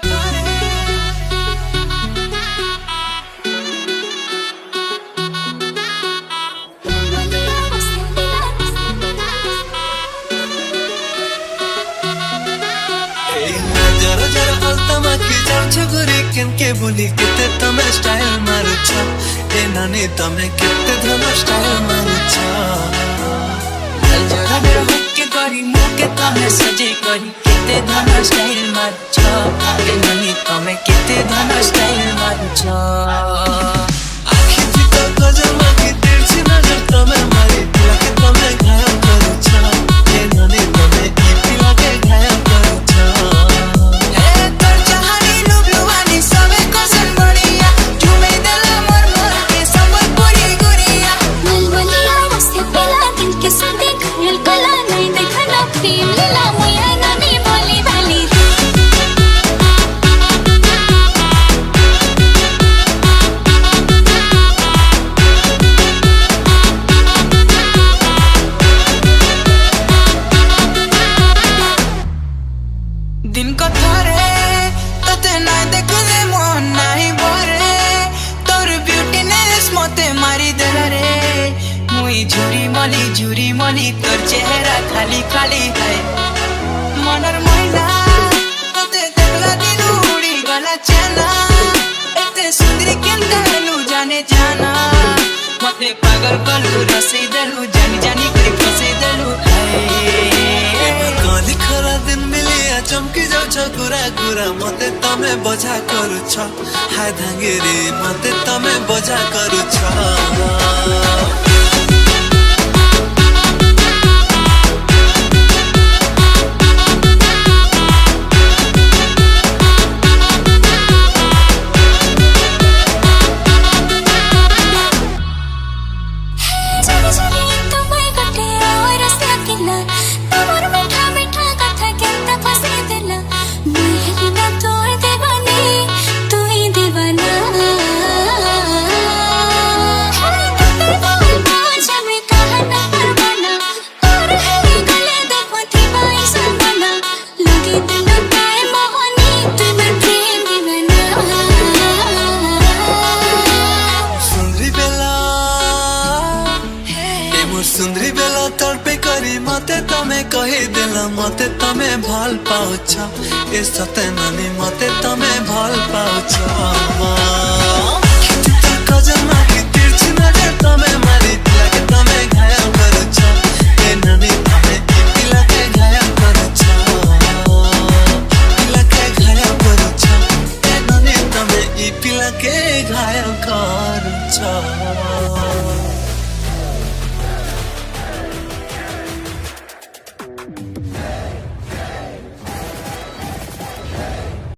कथारे जरा जरा अल्तमा की जाउछ गोरी केनके बोली केते तमे स्टाइल मारुछ ए नानी तमे केते धम स्टाइल मारुछ जरा मेरा होके गरी मुके तमे सजे गरी केते धम स्टाइल मारुछ ए नानी तमे केते धम स्टाइल मारुछ आखि चिता गजल मागी तिरछी नजर तमे मारी लागे तमे घायल करुछ ए नानी तमे इति लागे घायल करुछ दिन कथारे तते ना देखले मन नाही भरे तोर ब्यूटीनेस मते मारी देला रे मुई झुरी मली तोर चेहरा खाली खाली है मनर मैला तते देखला दिन उड़ी गला चला एते सुंदरी केनता लू जाने जाना मते पागल कलू रसे देलू जानी जानी करे फसे देलू काली खरा दिन मिलिया चमकी जाउछ गुरा गुरा मते तमे बजा करुछ हाय धांगेरे मते तमे बजा करुछ सुंदरी बेला तड़पे करी मते तमे कही देला मते तमे भल पाउछ ए सते नानी मते तमे भल पाउछ गजल मागी तिरछी नजर तमे मारी लागे तमे घायल करुछ ए नानी तमे इति लागे घायल करुछ लागे घायल करुछ ए नानी तमे इति लागे घायल करुछ